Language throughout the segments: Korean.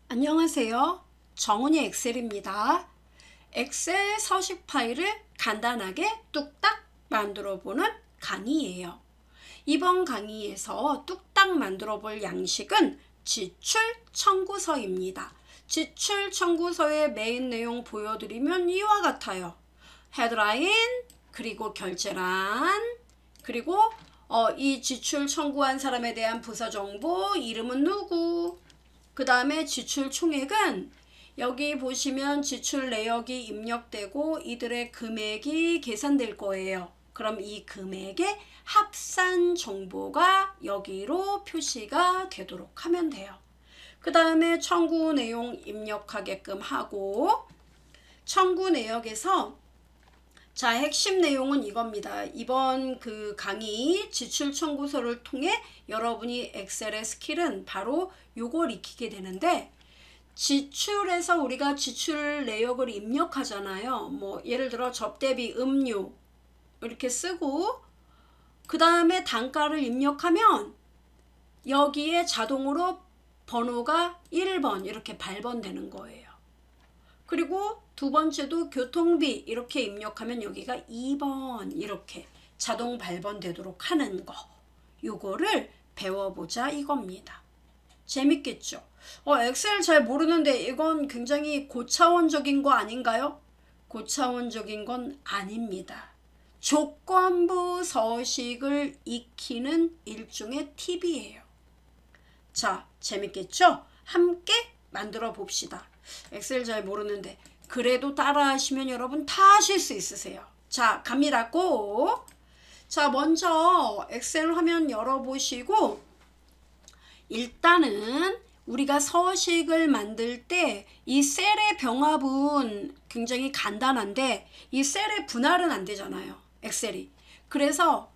안녕하세요. 정은이 엑셀입니다. 엑셀 서식 파일을 간단하게 뚝딱 만들어 보는 강의예요. 이번 강의에서 뚝딱 만들어 볼 양식은 지출 청구서입니다. 지출 청구서의 메인 내용 보여드리면 이와 같아요. 헤드라인, 그리고 결제란, 그리고 이 지출 청구한 사람에 대한 부서 정보, 이름은 누구, 그 다음에 지출 총액은 여기 보시면 지출 내역이 입력되고 이들의 금액이 계산될 거예요. 그럼 이 금액의 합산 정보가 여기로 표시가 되도록 하면 돼요. 그 다음에 청구 내용 입력하게끔 하고, 청구 내역에서 자, 핵심 내용은 이겁니다. 이번 그 강의 지출 청구서를 통해 여러분이 엑셀의 스킬은 바로 요걸 익히게 되는데, 지출에서 우리가 지출 내역을 입력하잖아요. 뭐 예를 들어 접대비, 음료 이렇게 쓰고 그 다음에 단가를 입력하면 여기에 자동으로 번호가 1번 이렇게 발번되는 거예요. 그리고 두 번째도 교통비 이렇게 입력하면 여기가 2번 이렇게 자동 발번되도록 하는 거, 요거를 배워보자 이겁니다. 재밌겠죠? 엑셀 잘 모르는데 이건 굉장히 고차원적인 거 아닌가요? 고차원적인 건 아닙니다. 조건부 서식을 익히는 일종의 팁이에요. 자, 재밌겠죠? 함께 만들어 봅시다. 엑셀 잘 모르는데 그래도 따라 하시면 여러분 다 하실 수 있으세요. 자, 갑니다. 고! 자, 먼저 엑셀 화면 열어보시고, 일단은 우리가 서식을 만들 때 이 셀의 병합은 굉장히 간단한데 이 셀의 분할은 안 되잖아요, 엑셀이. 그래서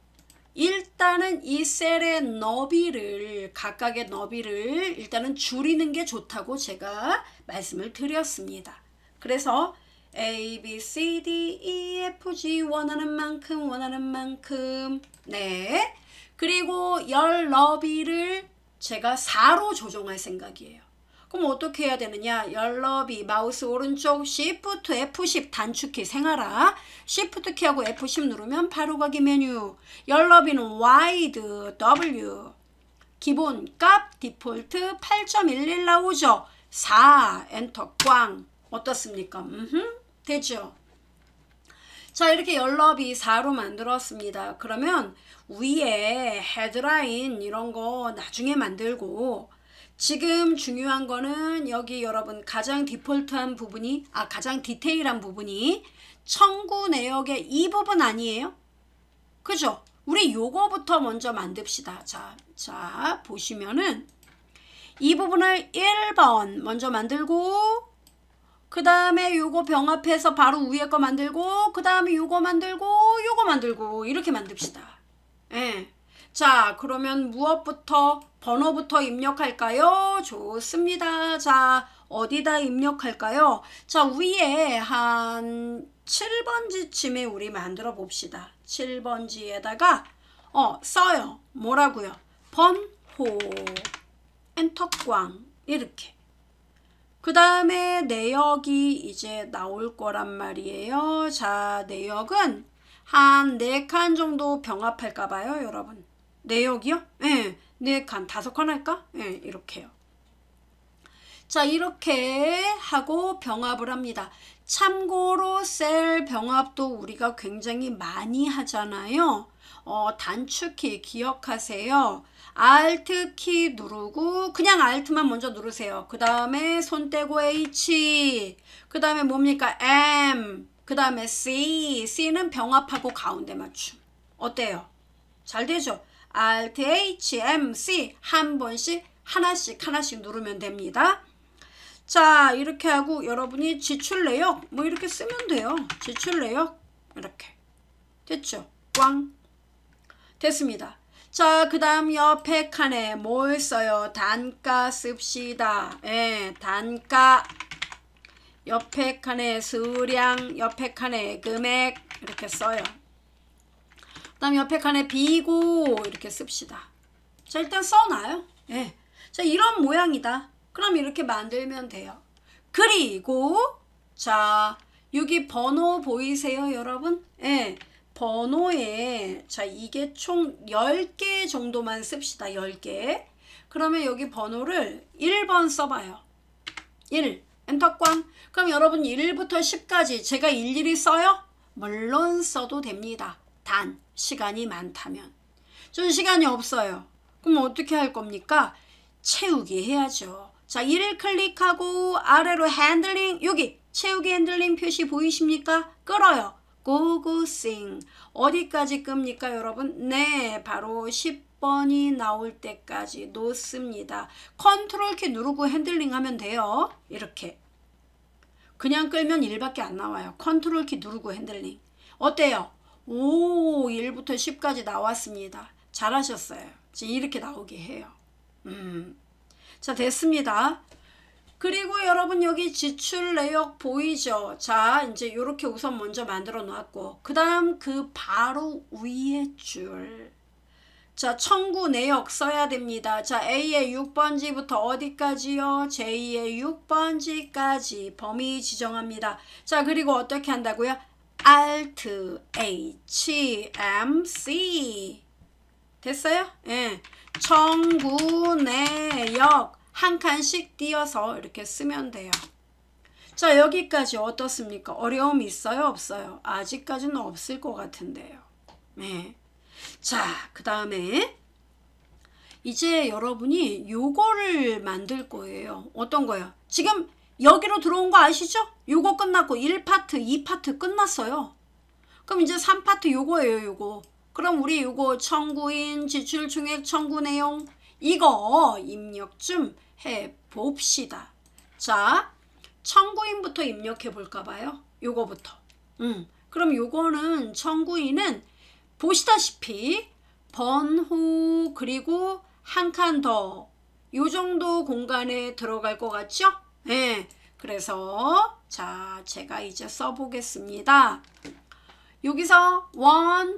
일단은 이 셀의 너비를, 각각의 너비를 일단은 줄이는 게 좋다고 제가 말씀을 드렸습니다. 그래서 A, B, C, D, E, F, G 원하는 만큼 네. 그리고 열 너비를 제가 4로 조정할 생각이에요. 그럼 어떻게 해야 되느냐? 열 너비 마우스 오른쪽 Shift F10 단축키 생활화, Shift 키하고 F10 누르면 바로 가기 메뉴. 열 너비는 와이드 W, 기본 값 디폴트 8.11 나오죠. 4 엔터 꽝. 어떻습니까? 되죠? 자, 이렇게 열너비 4로 만들었습니다. 그러면 위에 헤드라인 이런 거 나중에 만들고, 지금 중요한 거는 여기 여러분 가장 디폴트한 부분이, 가장 디테일한 부분이 청구 내역의 이 부분 아니에요? 그죠? 우리 요거부터 먼저 만듭시다. 자, 보시면은 이 부분을 1번 먼저 만들고, 그 다음에 요거 병합해서 바로 위에 거 만들고, 그 다음에 요거 만들고, 요거 만들고, 이렇게 만듭시다. 예. 자, 그러면 무엇부터, 번호부터 입력할까요? 좋습니다. 자, 어디다 입력할까요? 자, 위에 한 7번지쯤에 우리 만들어 봅시다. 7번지에다가 써요. 뭐라고요? 번호, 엔터 꽝, 이렇게. 그 다음에 내역이 이제 나올 거란 말이에요. 자, 내역은 한 4칸 정도 병합할까 봐요, 여러분. 내역이요? 예, 4칸, 5칸 할까? 예, 이렇게요. 자, 이렇게 하고 병합을 합니다. 참고로 셀 병합도 우리가 굉장히 많이 하잖아요. 단축키 기억하세요. Alt 키 누르고 그냥 Alt만 먼저 누르세요. 그 다음에 손 떼고 H, 그 다음에 뭡니까? M, 그 다음에 C, C는 병합하고 가운데 맞춤. 어때요? 잘 되죠? Alt H, M, C 한 번씩 하나씩 누르면 됩니다. 자, 이렇게 하고 여러분이 지출 내역 뭐 이렇게 쓰면 돼요. 지출 내역 이렇게 됐죠? 꽝. 됐습니다. 자, 그 다음 옆에 칸에 뭘 써요? 단가 씁시다. 예, 단가. 옆에 칸에 수량, 옆에 칸에 금액 이렇게 써요. 그 다음 옆에 칸에 비고 이렇게 씁시다. 자, 일단 써놔요. 예. 자, 이런 모양이다. 그럼 이렇게 만들면 돼요. 그리고 자 여기 번호 보이세요 여러분? 예, 번호에 자 이게 총 10개 정도만 씁시다. 10개. 그러면 여기 번호를 1번 써봐요. 1 엔터 꽝. 그럼 여러분 1부터 10까지 제가 일일이 써요? 물론 써도 됩니다. 단 시간이 많다면. 전 시간이 없어요. 그럼 어떻게 할 겁니까? 채우기 해야죠. 자, 1을 클릭하고 아래로 핸들링, 여기 채우기 핸들링 표시 보이십니까? 끌어요. 고고 싱. 어디까지 끕니까 여러분? 네, 바로 10번이 나올 때까지 놓습니다. 컨트롤 키 누르고 핸들링 하면 돼요. 이렇게. 그냥 끌면 1밖에 안 나와요. 컨트롤 키 누르고 핸들링. 어때요? 오, 1부터 10까지 나왔습니다. 잘하셨어요. 지금 이렇게 나오게 해요. 자, 됐습니다. 그리고 여러분 여기 지출 내역 보이죠? 자, 이제 이렇게 우선 먼저 만들어 놨고, 그 다음 그 바로 위에 줄. 자, 청구 내역 써야 됩니다. 자, A의 6번지부터 어디까지요? J의 6번지까지 범위 지정합니다. 자, 그리고 어떻게 한다고요? Alt H M C. 됐어요? 예. 청구 내역 한 칸씩 띄어서 이렇게 쓰면 돼요. 자, 여기까지 어떻습니까? 어려움 있어요? 없어요? 아직까지는 없을 것 같은데요. 네. 자, 그 다음에 이제 여러분이 요거를 만들 거예요. 어떤 거요? 지금 여기로 들어온 거 아시죠? 요거 끝났고 1파트, 2파트 끝났어요. 그럼 이제 3파트 요거예요, 요거. 그럼 우리 요거 청구인, 지출 총액, 청구 내용 이거 입력 좀 해봅시다. 자, 청구인부터 입력해 볼까 봐요. 요거부터. 그럼 요거는 청구인은 보시다시피 번호 그리고 한 칸 더 요 정도 공간에 들어갈 것 같죠? 네. 그래서 자, 제가 이제 써보겠습니다. 여기서 1,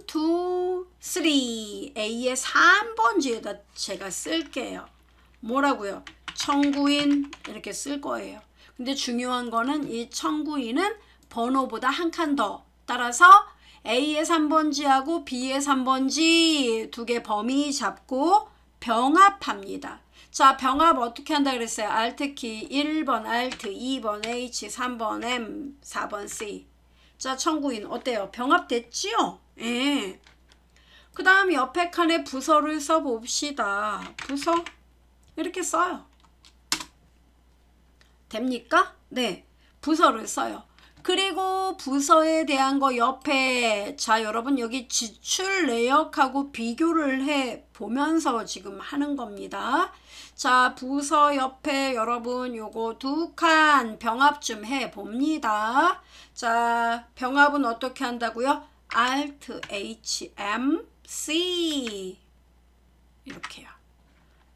2, 3 A의 3번지에다 제가 쓸게요. 뭐라고요? 청구인 이렇게 쓸 거예요. 근데 중요한 거는 이 청구인은 번호보다 한 칸 더. 따라서 A의 3번지하고 B의 3번지 두 개 범위 잡고 병합합니다. 자, 병합 어떻게 한다 그랬어요? Alt키 1번 Alt, 2번 H, 3번 M, 4번 C. 자, 청구인 어때요? 병합됐지요? 예. 그 다음 옆에 칸에 부서를 써봅시다. 부서 이렇게 써요. 됩니까? 네. 부서를 써요. 그리고 부서에 대한 거 옆에 자, 여러분 여기 지출 내역하고 비교를 해 보면서 지금 하는 겁니다. 자, 부서 옆에 여러분 요거 두 칸 병합 좀 해 봅니다. 자, 병합은 어떻게 한다고요? Alt H M C 이렇게요.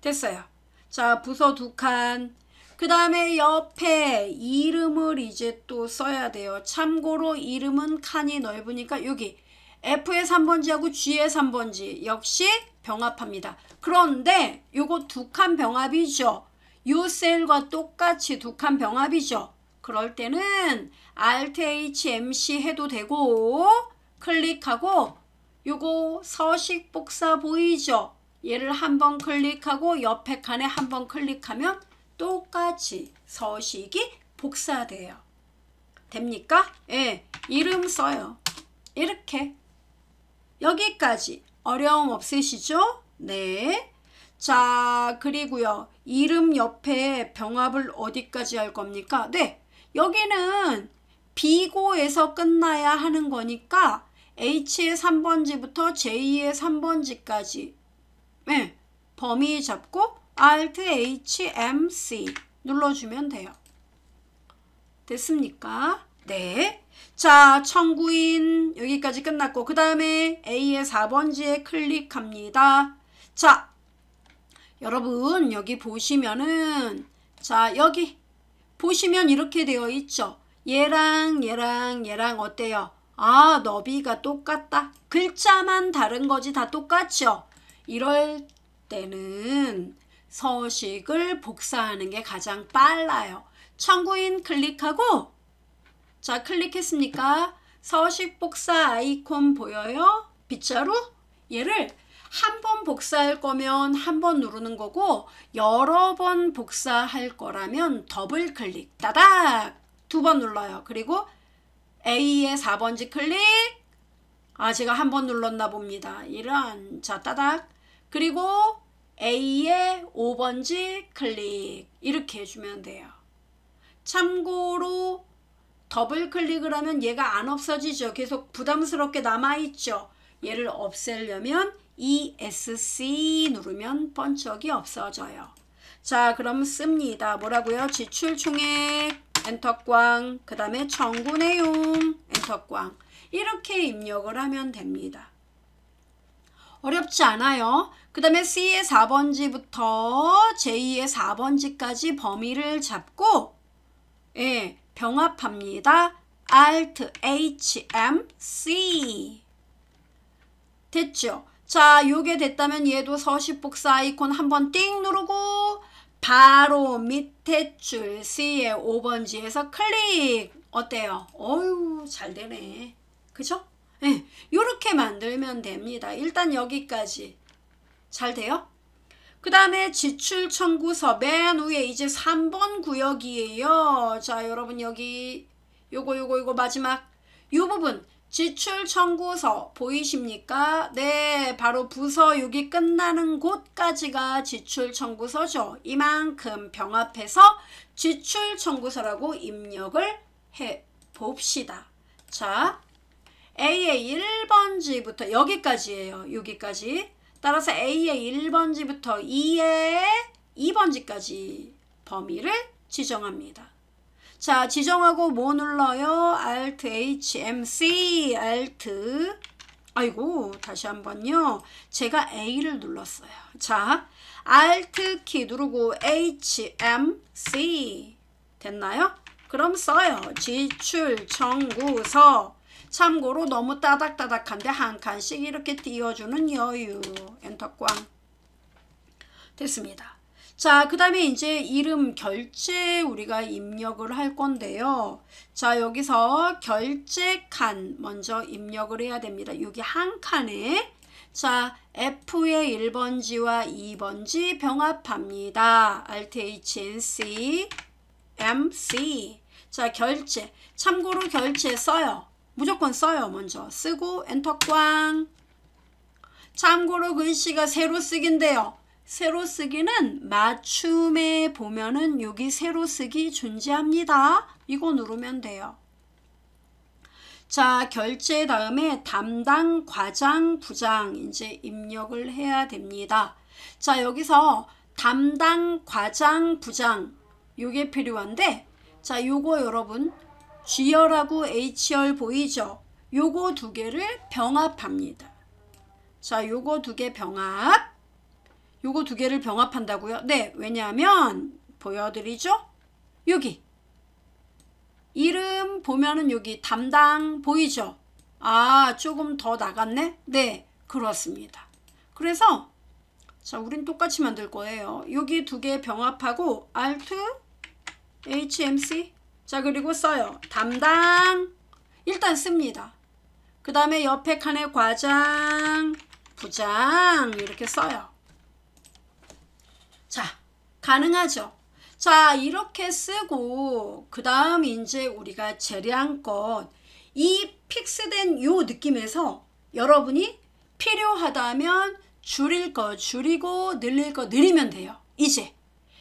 됐어요. 자, 부서 두 칸. 그 다음에 옆에 이름을 이제 또 써야 돼요. 참고로 이름은 칸이 넓으니까 여기 F의 3번지하고 G의 3번지 역시 병합합니다. 그런데 요거 두 칸 병합이죠. 요 셀과 똑같이 두 칸 병합이죠. 그럴 때는 Alt H M C 해도 되고 클릭하고 요거 서식 복사 보이죠? 얘를 한번 클릭하고 옆에 칸에 한번 클릭하면 똑같이 서식이 복사돼요. 됩니까? 예, 이름 써요. 이렇게. 여기까지 어려움 없으시죠? 네. 자, 그리고요. 이름 옆에 병합을 어디까지 할 겁니까? 네. 여기는 비고에서 끝나야 하는 거니까 H의 3번지부터 J의 3번지까지 네, 범위 잡고 Alt H M C 눌러주면 돼요. 됐습니까? 네. 자, 청구인 여기까지 끝났고 그 다음에 A의 4번지에 클릭합니다. 자, 여러분 여기 보시면은 자, 여기 보시면 이렇게 되어 있죠. 얘랑 어때요? 아, 너비가 똑같다. 글자만 다른 거지 다 똑같죠? 이럴 때는 서식을 복사하는 게 가장 빨라요. 청구인 클릭하고, 자, 클릭했습니까? 서식 복사 아이콘 보여요? 빗자루? 얘를 한 번 복사할 거면 한 번 누르는 거고, 여러 번 복사할 거라면 더블 클릭, 따닥! 2번 눌러요. 그리고 A의 4번지 클릭, 제가 한 번 눌렀나 봅니다. 이런, 자, 따닥. 그리고 A의 5번지 클릭, 이렇게 해주면 돼요. 참고로 더블 클릭을 하면 얘가 안 없어지죠. 계속 부담스럽게 남아있죠. 얘를 없애려면 ESC 누르면 번쩍이 없어져요. 자, 그럼 씁니다. 뭐라고요? 지출 총액, 엔터꽝, 그 다음에 청구 내용, 엔터꽝. 이렇게 입력을 하면 됩니다. 어렵지 않아요. 그 다음에 C의 4번지부터 J의 4번지까지 범위를 잡고, 예, 병합합니다. Alt H M C. 됐죠? 자, 요게 됐다면 얘도 서식 복사 아이콘 한번 띵 누르고 바로 밑에 줄 C의 5번지에서 클릭. 어때요? 어휴, 잘 되네. 그죠? 예, 요렇게 만들면 됩니다. 일단 여기까지. 잘 돼요? 그 다음에 지출 청구서 맨 위에 이제 3번 구역이에요. 자, 여러분 여기 요거 마지막 요 부분 지출 청구서 보이십니까? 네, 바로 부서 여기 끝나는 곳까지가 지출 청구서죠. 이만큼 병합해서 지출 청구서라고 입력을 해 봅시다. 자, A의 1번지부터 여기까지예요. 여기까지. 따라서 A의 1번지부터 E의 2번지까지 범위를 지정합니다. 자, 지정하고 뭐 눌러요? Alt H M C, Alt. 아이고, 다시 한번요. 제가 A를 눌렀어요. 자, Alt 키 누르고 H M C. 됐나요? 그럼 써요. 지출 청구서. 참고로 너무 따닥따닥한데 한 칸씩 이렇게 띄워주는 여유. 엔터꽝. 됐습니다. 자, 그 다음에 이제 이름 결제 우리가 입력을 할 건데요. 자, 여기서 결제 칸 먼저 입력을 해야 됩니다. 여기 한 칸에 자, F의 1번지와 2번지 병합합니다. Alt H N C M C. 자, 결제. 참고로 결제 써요. 무조건 써요. 먼저 쓰고 엔터 꽝. 참고로 글씨가 세로 쓰기인데요. 세로 쓰기는 맞춤에 보면은 여기 세로 쓰기 존재합니다. 이거 누르면 돼요. 자, 결제 다음에 담당 과장 부장 이제 입력을 해야 됩니다. 자, 여기서 담당 과장 부장 요게 필요한데, 자, 요거 여러분 G열하고 H열 보이죠? 요거 두 개를 병합합니다. 자, 요거 두 개 병합. 요거 두 개를 병합한다고요? 네, 왜냐하면 보여드리죠? 여기 이름 보면은 여기 담당 보이죠? 아, 조금 더 나갔네? 네, 그렇습니다. 그래서 자, 우린 똑같이 만들 거예요. 여기 두 개 병합하고 Alt HMC. 자, 그리고 써요. 담당. 일단 씁니다. 그 다음에 옆에 칸에 과장, 부장 이렇게 써요. 자, 가능하죠? 자, 이렇게 쓰고 그 다음 이제 우리가 재량껏 이 픽스된 요 느낌에서 여러분이 필요하다면 줄일 거 줄이고 늘릴 거 늘리면 돼요. 이제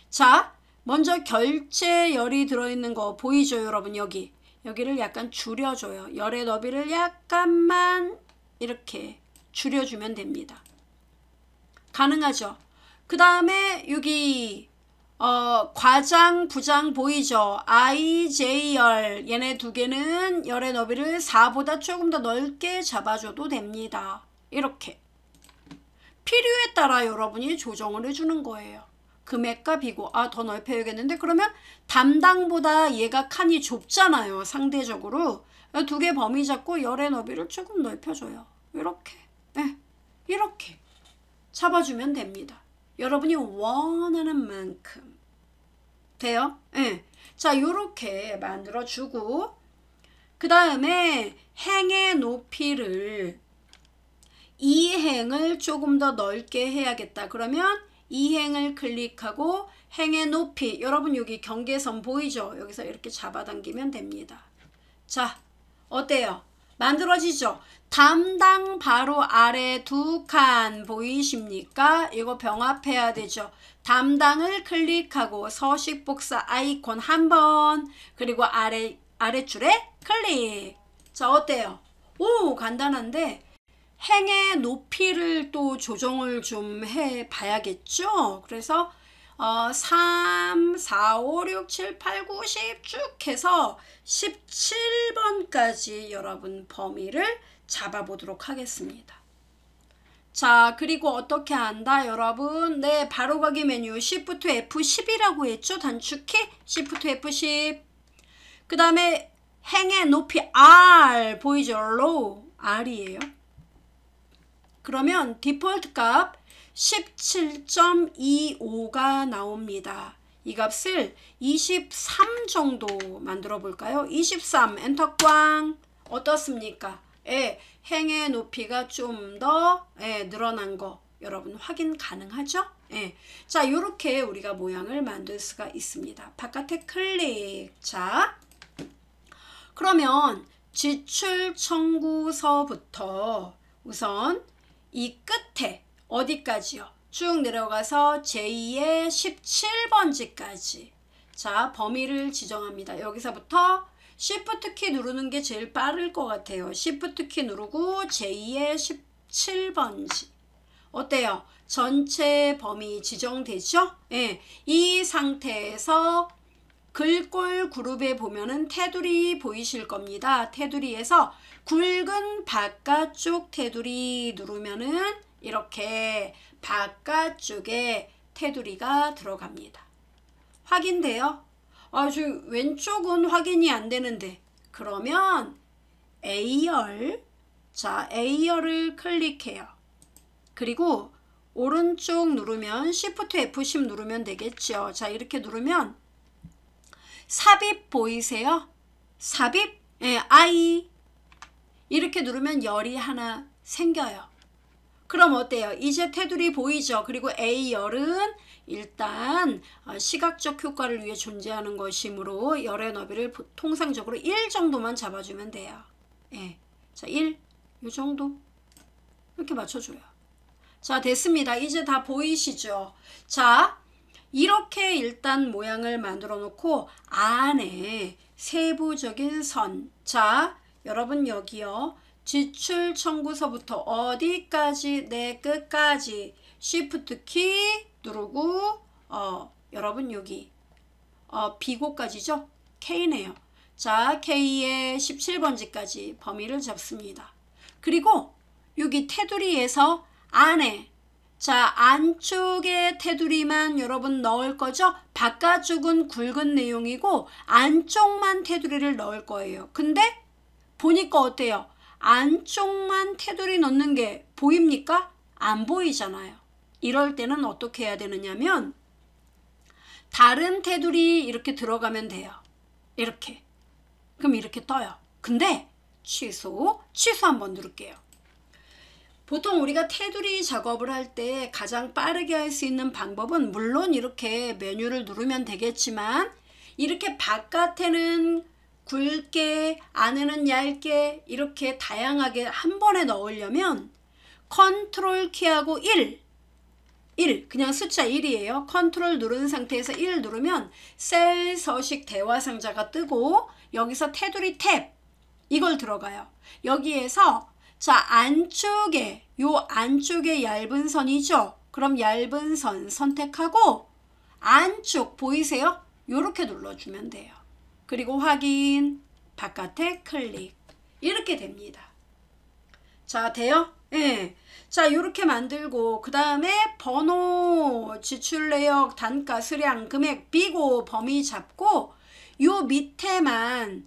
자, 먼저 결제열이 들어있는 거 보이죠, 여러분? 여기를 약간 줄여줘요. 열의 너비를 약간만 이렇게 줄여주면 됩니다. 가능하죠? 그 다음에 여기 과장, 부장 보이죠? I, J열 얘네 두 개는 열의 너비를 4보다 조금 더 넓게 잡아줘도 됩니다. 이렇게 필요에 따라 여러분이 조정을 해주는 거예요. 금액과 비고. 아, 더 넓혀야겠는데? 그러면 담당보다 얘가 칸이 좁잖아요. 상대적으로. 두 개 범위 잡고 열의 너비를 조금 넓혀줘요. 이렇게. 네, 이렇게 잡아주면 됩니다. 여러분이 원하는 만큼 돼요? 예. 자, 요렇게 만들어주고 그 다음에 행의 높이를 이 행을 조금 더 넓게 해야겠다. 그러면 이 행을 클릭하고 행의 높이, 여러분 여기 경계선 보이죠? 여기서 이렇게 잡아당기면 됩니다. 자, 어때요? 만들어지죠? 담당 바로 아래 두 칸 보이십니까? 이거 병합해야 되죠. 담당을 클릭하고 서식 복사 아이콘 한 번, 그리고 아래줄에 클릭. 자, 어때요? 오, 간단한데 행의 높이를 또 조정을 좀 해 봐야겠죠? 그래서 3, 4, 5, 6, 7, 8, 9, 10 쭉 해서 17번까지 여러분 범위를 잡아보도록 하겠습니다. 자, 그리고 어떻게 한다 여러분? 네, 바로가기 메뉴 Shift F10이라고 했죠? 단축키 Shift F10. 그 다음에 행의 높이 R 보이죠? low R이에요. 그러면 디폴트 값 17.25가 나옵니다. 이 값을 23 정도 만들어 볼까요? 23 엔터 꽝. 어떻습니까? 예, 행의 높이가 좀 더 늘어난 거 여러분 확인 가능하죠? 예. 자, 요렇게 우리가 모양을 만들 수가 있습니다. 바깥에 클릭. 자, 그러면 지출 청구서부터 우선 이 끝에 어디까지요? 쭉 내려가서 제2의 17번지까지. 자, 범위를 지정합니다. 여기서부터 Shift 키 누르는 게 제일 빠를 것 같아요. Shift 키 누르고 제2의 17번지. 어때요? 전체 범위 지정되죠? 예. 이 상태에서 글꼴 그룹에 보면은 테두리 보이실 겁니다. 테두리에서 굵은 바깥쪽 테두리 누르면은 이렇게 바깥쪽에 테두리가 들어갑니다. 확인돼요? 아주 왼쪽은 확인이 안 되는데 그러면 A열, 자 A열을 클릭해요. 그리고 오른쪽 누르면 Shift F10 누르면 되겠죠. 자, 이렇게 누르면 삽입 보이세요? 삽입? 예, I 이렇게 누르면 열이 하나 생겨요. 그럼 어때요? 이제 테두리 보이죠? 그리고 A열은 일단 시각적 효과를 위해 존재하는 것이므로 열의 너비를 통상적으로 1 정도만 잡아주면 돼요. 예. 자, 1, 요 정도 이렇게 맞춰줘요. 자, 됐습니다. 이제 다 보이시죠? 자, 이렇게 일단 모양을 만들어 놓고 안에 세부적인 선. 자, 여러분 여기요. 지출 청구서부터 어디까지? 네, 끝까지. Shift 키 누르고 여러분 여기 B고까지죠? K네요. 자, K의 17번지까지 범위를 잡습니다. 그리고 여기 테두리에서 안에 자, 안쪽에 테두리만 여러분 넣을 거죠? 바깥쪽은 굵은 내용이고 안쪽만 테두리를 넣을 거예요. 근데 보니까 어때요? 안쪽만 테두리 넣는 게 보입니까? 안 보이잖아요. 이럴 때는 어떻게 해야 되느냐면 다른 테두리 이렇게 들어가면 돼요. 이렇게. 그럼 이렇게 떠요. 근데 취소 한번 누를게요. 보통 우리가 테두리 작업을 할 때 가장 빠르게 할 수 있는 방법은 물론 이렇게 메뉴를 누르면 되겠지만 이렇게 바깥에는 굵게 안에는 얇게 이렇게 다양하게 한 번에 넣으려면 컨트롤 키하고 1 그냥 숫자 1이에요. 컨트롤 누른 상태에서 1 누르면 셀 서식 대화 상자가 뜨고 여기서 테두리 탭 이걸 들어가요. 여기에서 자, 안쪽에 안쪽에 얇은 선이죠. 그럼 얇은 선 선택하고 안쪽 보이세요? 요렇게 눌러주면 돼요. 그리고 확인, 바깥에 클릭 이렇게 됩니다. 자, 돼요? 예. 자, 요렇게 만들고 그 다음에 번호, 지출 내역, 단가, 수량, 금액, 비고, 범위 잡고 요 밑에만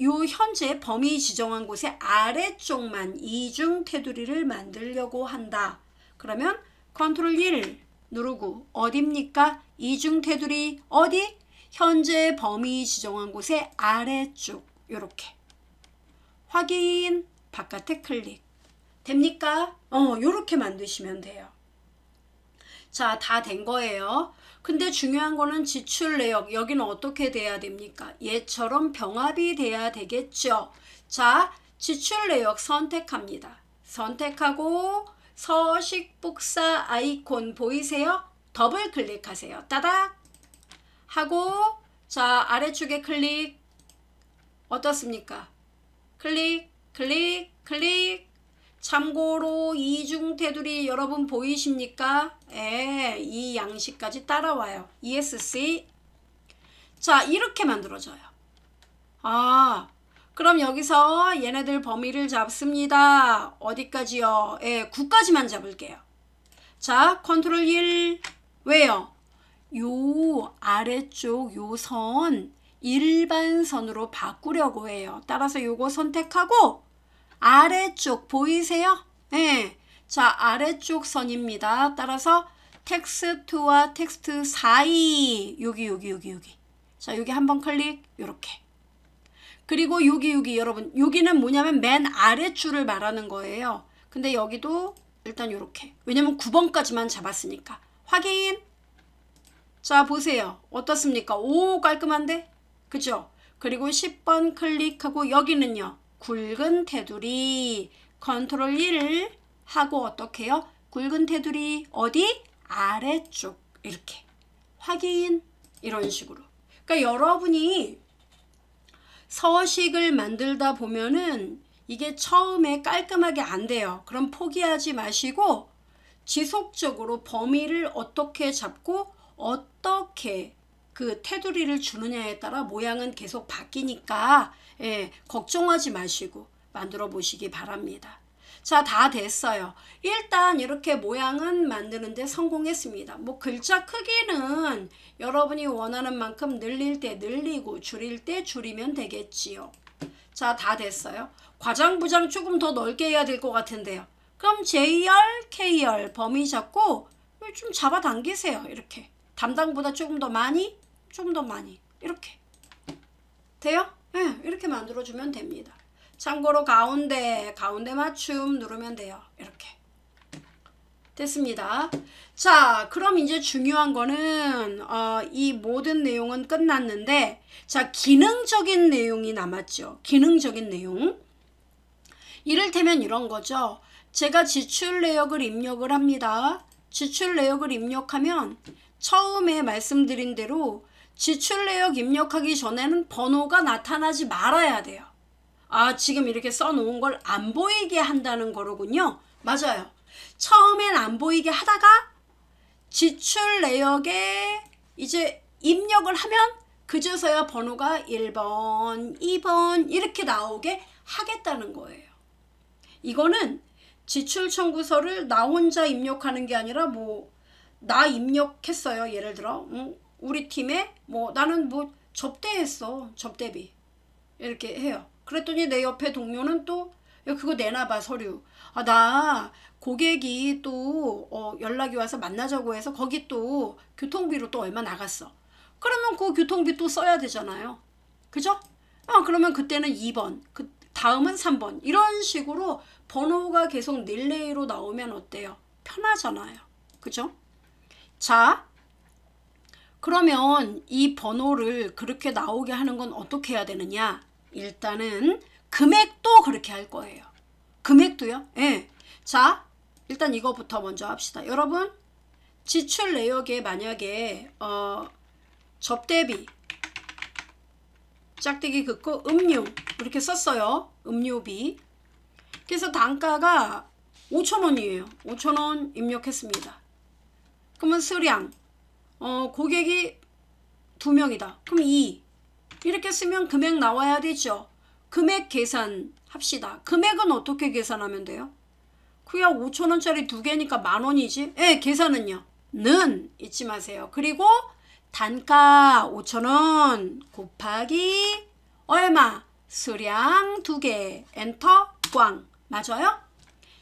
요 현재 범위 지정한 곳의 아래쪽만 이중 테두리를 만들려고 한다. 그러면 컨트롤 1 누르고 어딥니까? 이중 테두리 어디? 현재 범위 지정한 곳의 아래쪽 요렇게 확인 바깥에 클릭 됩니까? 요렇게 만드시면 돼요. 자, 다 된 거예요. 근데 중요한 거는 지출 내역 여기는 어떻게 돼야 됩니까? 얘처럼 병합이 돼야 되겠죠. 자, 지출 내역 선택합니다. 선택하고 서식 복사 아이콘 보이세요? 더블 클릭하세요. 따닥 하고 자 아래쪽에 클릭 어떻습니까? 클릭 클릭 클릭 참고로 이중 테두리 여러분 보이십니까? 예, 이 양식까지 따라와요. ESC 자 이렇게 만들어져요. 아 그럼 여기서 얘네들 범위를 잡습니다. 어디까지요? 예, 9까지만 잡을게요. 자 컨트롤 1 왜요? 요 아래쪽 요 선 일반선으로 바꾸려고 해요. 따라서 요거 선택하고 아래쪽 보이세요? 네. 자 아래쪽 선입니다. 따라서 텍스트와 텍스트 사이 여기 자 여기 한번 클릭 요렇게 그리고 여기 여러분 여기는 뭐냐면 맨 아래줄을 말하는 거예요. 근데 여기도 일단 요렇게 왜냐면 9번까지만 잡았으니까 확인 자 보세요 어떻습니까? 오 깔끔한데 그죠? 그리고 10번 클릭하고 여기는요 굵은 테두리 컨트롤 1 하고 어떻게 해요? 굵은 테두리 어디? 아래쪽 이렇게 확인 이런 식으로 그러니까 여러분이 서식을 만들다 보면은 이게 처음에 깔끔하게 안 돼요. 그럼 포기하지 마시고 지속적으로 범위를 어떻게 잡고 어떻게 그 테두리를 주느냐에 따라 모양은 계속 바뀌니까 예, 걱정하지 마시고 만들어 보시기 바랍니다. 자, 다 됐어요. 일단 이렇게 모양은 만드는데 성공했습니다. 뭐 글자 크기는 여러분이 원하는 만큼 늘릴 때 늘리고 줄일 때 줄이면 되겠지요. 자, 다 됐어요. 과장부장 조금 더 넓게 해야 될 것 같은데요. 그럼 JR, KR 범위 잡고 좀 잡아당기세요. 이렇게. 담당보다 조금 더 많이, 이렇게. 돼요? 네, 이렇게 만들어주면 됩니다. 참고로 가운데 맞춤 누르면 돼요. 이렇게. 됐습니다. 자, 그럼 이제 중요한 거는 이 모든 내용은 끝났는데 자, 기능적인 내용이 남았죠. 기능적인 내용. 이를테면 이런 거죠. 제가 지출 내역을 입력을 합니다. 지출 내역을 입력하면 처음에 말씀드린 대로 지출 내역 입력하기 전에는 번호가 나타나지 말아야 돼요. 아, 지금 이렇게 써놓은 걸 안 보이게 한다는 거로군요. 맞아요. 처음엔 안 보이게 하다가 지출 내역에 이제 입력을 하면 그제서야 번호가 1번, 2번 이렇게 나오게 하겠다는 거예요. 이거는 지출 청구서를 나 혼자 입력하는 게 아니라 뭐 나 입력했어요. 예를 들어 우리 팀에 뭐 나는 뭐 접대했어. 접대비 이렇게 해요. 그랬더니 내 옆에 동료는 또 야, 그거 내놔봐 서류. 아, 나 고객이 또 연락이 와서 만나자고 해서 거기 또 교통비로 또 얼마 나갔어. 그러면 그 교통비 또 써야 되잖아요. 그죠? 그러면 그때는 2번, 그 다음은 3번 이런 식으로 번호가 계속 릴레이로 나오면 어때요? 편하잖아요. 그죠? 자, 그러면 이 번호를 그렇게 나오게 하는 건 어떻게 해야 되느냐? 일단은 금액도 그렇게 할 거예요. 금액도요? 예. 자, 일단 이거부터 먼저 합시다. 여러분, 지출 내역에 만약에 접대비, 짝대기 긋고 음료 이렇게 썼어요. 음료비. 그래서 단가가 5,000원이에요. 5,000원 입력했습니다. 그러면 수량 고객이 2명이다. 그럼 2 이렇게 쓰면 금액 나와야 되죠. 금액 계산 합시다. 금액은 어떻게 계산하면 돼요? 그야 5,000원짜리 2개니까 10,000원이지. 예, 계산은요. 는 잊지 마세요. 그리고 단가 5,000원 곱하기 얼마? 수량 2개 엔터 꽝. 맞아요?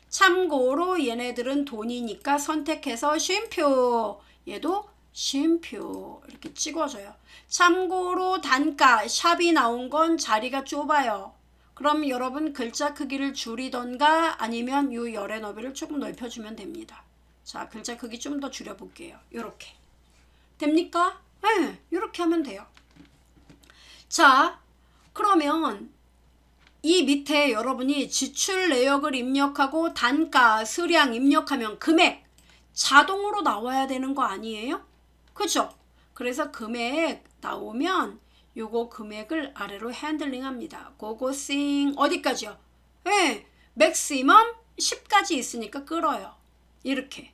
참고로 얘네들은 돈이니까 선택해서 쉼표. 얘도 쉼표. 이렇게 찍어줘요. 참고로 단가, 샵이 나온 건 자리가 좁아요. 그럼 여러분 글자 크기를 줄이던가 아니면 이 열의 너비를 조금 넓혀주면 됩니다. 자, 글자 크기 좀 더 줄여볼게요. 요렇게. 됩니까? 네, 이렇게 하면 돼요. 자, 그러면 이 밑에 여러분이 지출 내역을 입력하고 단가, 수량 입력하면 금액 자동으로 나와야 되는 거 아니에요? 그죠? 그래서 금액 나오면 요거 금액을 아래로 핸들링 합니다. 고고싱 어디까지요? 네, 맥시멈 10까지 있으니까 끌어요. 이렇게.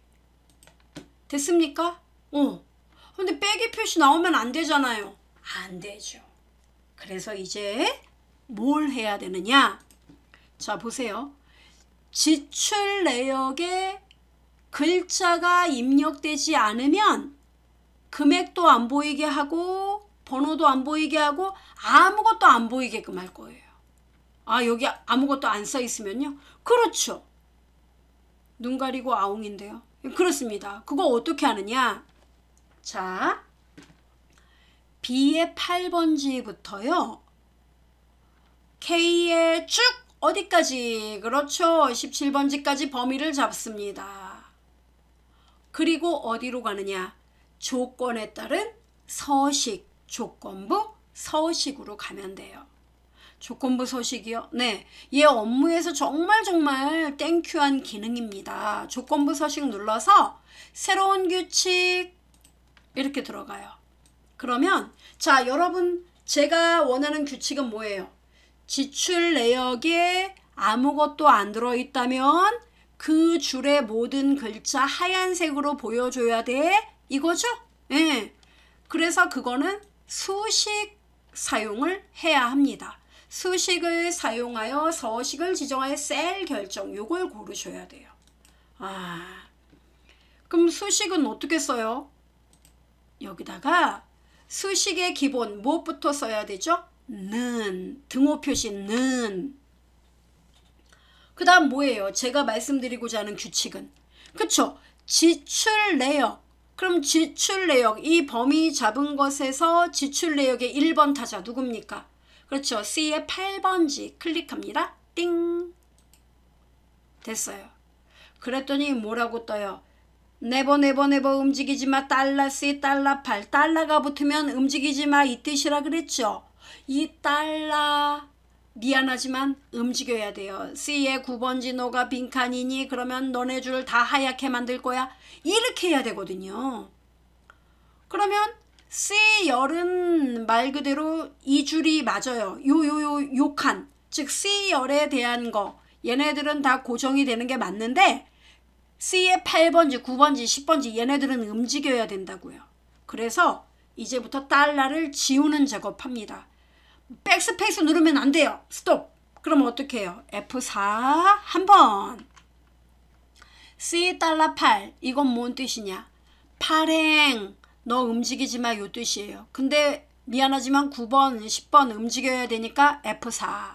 됐습니까? 근데 빼기 표시 나오면 안 되잖아요. 안 되죠. 그래서 이제 뭘 해야 되느냐? 자, 보세요. 지출 내역에 글자가 입력되지 않으면 금액도 안 보이게 하고 번호도 안 보이게 하고 아무것도 안 보이게끔 할 거예요. 아, 여기 아무것도 안 써 있으면요? 그렇죠. 눈 가리고 아웅인데요. 그렇습니다. 그거 어떻게 하느냐? 자, B의 8번지부터요. K의 쭉 어디까지? 그렇죠. 17번지까지 범위를 잡습니다. 그리고 어디로 가느냐? 조건에 따른 서식, 조건부 서식으로 가면 돼요. 조건부 서식이요? 네, 얘 업무에서 정말 땡큐한 기능입니다. 조건부 서식 눌러서 새로운 규칙 이렇게 들어가요. 그러면 자, 여러분 제가 원하는 규칙은 뭐예요? 지출 내역에 아무것도 안 들어있다면 그 줄의 모든 글자 하얀색으로 보여줘야 돼. 이거죠? 네. 그래서 그거는 수식 사용을 해야 합니다. 수식을 사용하여 서식을 지정하여 셀 결정 요걸 고르셔야 돼요. 그럼 수식은 어떻게 써요? 여기다가 수식의 기본 무엇부터 써야 되죠? 는, 등호 표시 는. 그 다음 뭐예요? 제가 말씀드리고자 하는 규칙은 그쵸? 지출 내역. 그럼 지출 내역 이 범위 잡은 것에서 지출 내역의 1번 타자 누굽니까? 그렇죠. C의 8번지 클릭합니다. 띵. 됐어요. 그랬더니 뭐라고 떠요? 네버 움직이지 마. 달러 C 달러 8 달러가 붙으면 움직이지 마 이 뜻이라 그랬죠. 이 달러 미안하지만 움직여야 돼요. C의 9번지 너가 빈칸이니 그러면 너네 줄 다 하얗게 만들 거야. 이렇게 해야 되거든요. 그러면 C열은 말 그대로 이 줄이 맞아요. 요 칸. 즉 C열에 대한 거 얘네들은 다 고정이 되는 게 맞는데 C의 8번지, 9번지, 10번지 얘네들은 움직여야 된다고요. 그래서 이제부터 달러를 지우는 작업합니다. 백스페이스 누르면 안 돼요. 스톱. 그럼 어떻게 해요? F4 한번. C 달러 8 이건 뭔 뜻이냐? 발행 너 움직이지 마 요 뜻이에요. 근데 미안하지만 9번 10번 움직여야 되니까 F4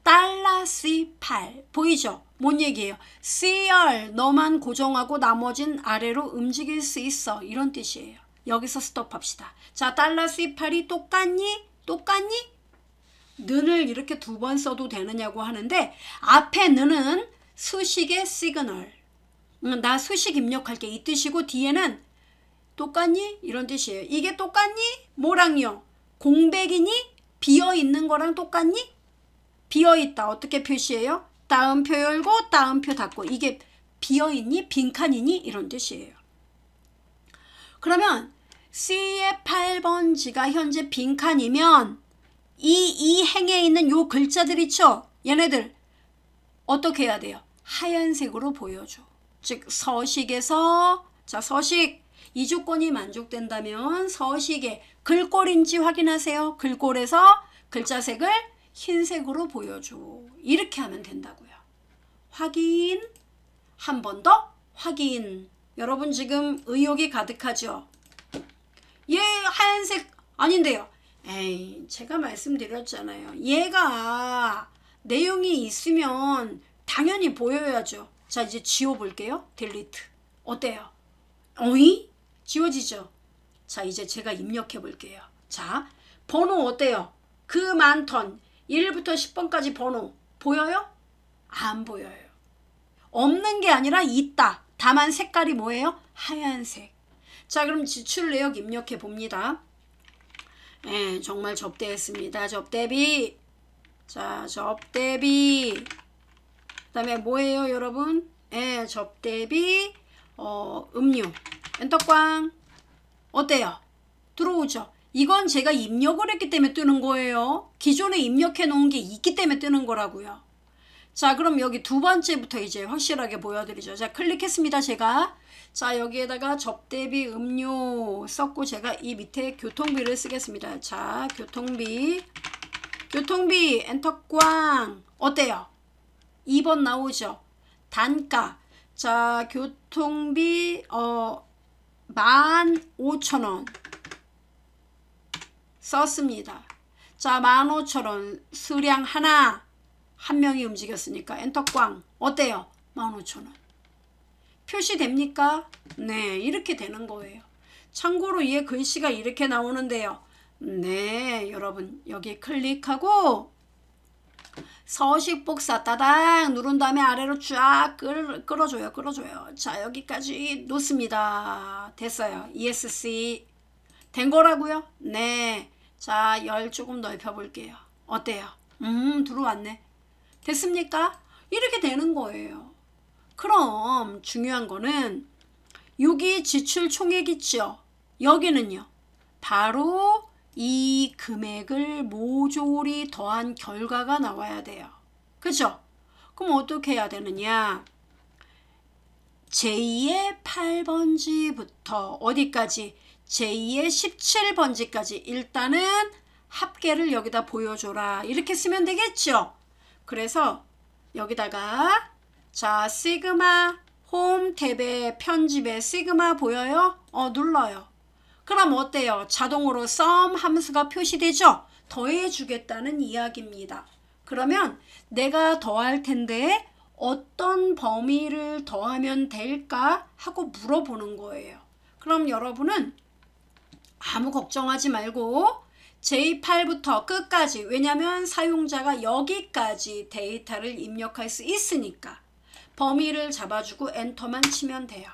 달러 C8 보이죠? 뭔 얘기예요? C열 너만 고정하고 나머진 아래로 움직일 수 있어 이런 뜻이에요. 여기서 스톱합시다. 자, 달러 C8이 똑같니? 는을 이렇게 2번 써도 되느냐고 하는데 앞에 는은 수식의 시그널 나 수식 입력할게 이 뜻이고 뒤에는 똑같니? 이런 뜻이에요. 이게 똑같니? 뭐랑요? 공백이니? 비어있는 거랑 똑같니? 비어있다. 어떻게 표시해요? 따옴표 열고 따옴표 닫고 이게 비어있니? 빈칸이니? 이런 뜻이에요. 그러면 C의 8번지가 현재 빈칸이면 이 행에 있는 요 글자들 있죠? 얘네들 어떻게 해야 돼요? 하얀색으로 보여줘. 즉 서식에서 자 서식 이 조건이 만족된다면 서식의 글꼴인지 확인하세요. 글꼴에서 글자색을 흰색으로 보여줘. 이렇게 하면 된다고요. 확인. 한 번 더 확인. 여러분 지금 의욕이 가득하죠? 얘 하얀색 아닌데요. 에이 제가 말씀드렸잖아요. 얘가 내용이 있으면 당연히 보여야죠. 자, 이제 지워볼게요. 딜리트. 어때요? 어이? 지워지죠? 자, 이제 제가 입력해 볼게요. 자, 번호 어때요? 그 많던 1부터 10번까지 번호 보여요? 안 보여요. 없는 게 아니라 있다. 다만 색깔이 뭐예요? 하얀색. 자, 그럼 지출 내역 입력해 봅니다. 예, 정말 접대했습니다. 접대비. 자, 접대비. 그 다음에 뭐예요, 여러분? 예, 접대비. 음료. 엔터꽝. 어때요? 들어오죠? 이건 제가 입력을 했기 때문에 뜨는 거예요. 기존에 입력해 놓은 게 있기 때문에 뜨는 거라고요. 자, 그럼 여기 두 번째부터 이제 확실하게 보여드리죠. 자, 클릭했습니다, 제가. 자, 여기에다가 접대비 음료 썼고 제가 이 밑에 교통비를 쓰겠습니다. 자, 교통비 엔터 꽝. 어때요? 2번 나오죠? 단가. 자, 교통비 15,000원 썼습니다. 자, 15,000원 수량 하나. 한 명이 움직였으니까 엔터 꽝. 어때요? 15,000원. 표시됩니까? 네, 이렇게 되는 거예요. 참고로 얘 글씨가 이렇게 나오는데요. 네, 여러분 여기 클릭하고 서식 복사 따당 누른 다음에 아래로 쫙 끌어줘요. 자, 여기까지 놓습니다. 됐어요. ESC 된 거라고요? 네. 자, 열 조금 넓혀 볼게요. 어때요? 들어왔네. 됐습니까? 이렇게 되는 거예요. 그럼 중요한 거는 여기 지출 총액 있죠? 여기는요. 바로 이 금액을 모조리 더한 결과가 나와야 돼요. 그죠? 그럼 어떻게 해야 되느냐? 제2의 8번지부터 어디까지? 제2의 17번지까지 일단은 합계를 여기다 보여줘라. 이렇게 쓰면 되겠죠? 그래서 여기다가 자, 시그마 홈 탭에 편집에 시그마 보여요? 눌러요. 그럼 어때요? 자동으로 sum 함수가 표시되죠? 더해 주겠다는 이야기입니다. 그러면 내가 더할 텐데 어떤 범위를 더하면 될까 하고 물어보는 거예요. 그럼 여러분은 아무 걱정하지 말고 J8부터 끝까지, 왜냐면 사용자가 여기까지 데이터를 입력할 수 있으니까 범위를 잡아주고 엔터만 치면 돼요.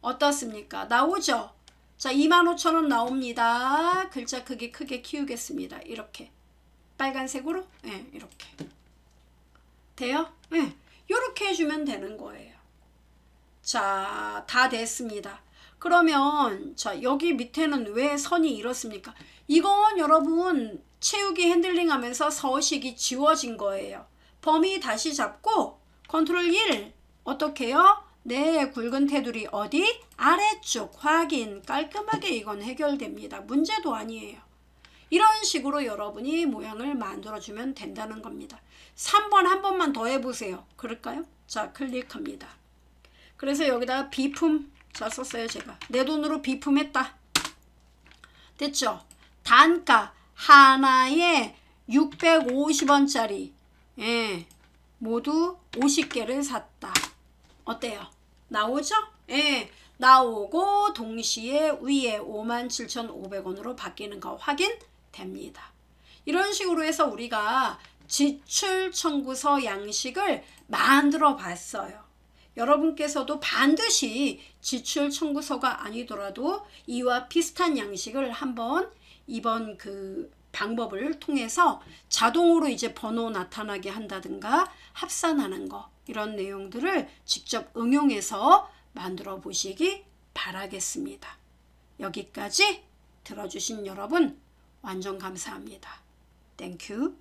어떻습니까? 나오죠? 자, 25,000원 나옵니다. 글자 크기 크게 키우겠습니다. 이렇게 빨간색으로 이렇게 돼요? 이렇게 해주면 되는 거예요. 자, 다 됐습니다. 그러면 자, 여기 밑에는 왜 선이 이렇습니까? 이건 여러분 채우기 핸들링 하면서 서식이 지워진 거예요. 범위 다시 잡고 컨트롤 1 어떻게 해요? 네, 굵은 테두리 어디? 아래쪽 확인. 깔끔하게 이건 해결됩니다. 문제도 아니에요. 이런 식으로 여러분이 모양을 만들어주면 된다는 겁니다. 3번 한 번만 더 해보세요. 그럴까요? 자, 클릭합니다. 그래서 여기다가 비품 자 썼어요. 제가 내 돈으로 비품했다. 됐죠? 단가 하나에 650원짜리 모두 50개를 샀다. 어때요? 나오죠? 나오고 동시에 위에 57,500원으로 바뀌는 거 확인됩니다. 이런 식으로 해서 우리가 지출 청구서 양식을 만들어 봤어요. 여러분께서도 반드시 지출 청구서가 아니더라도 이와 비슷한 양식을 한번 이번 그 방법을 통해서 자동으로 이제 번호 나타나게 한다든가 합산하는 거 이런 내용들을 직접 응용해서 만들어 보시기 바라겠습니다. 여기까지 들어주신 여러분 완전 감사합니다. 땡큐.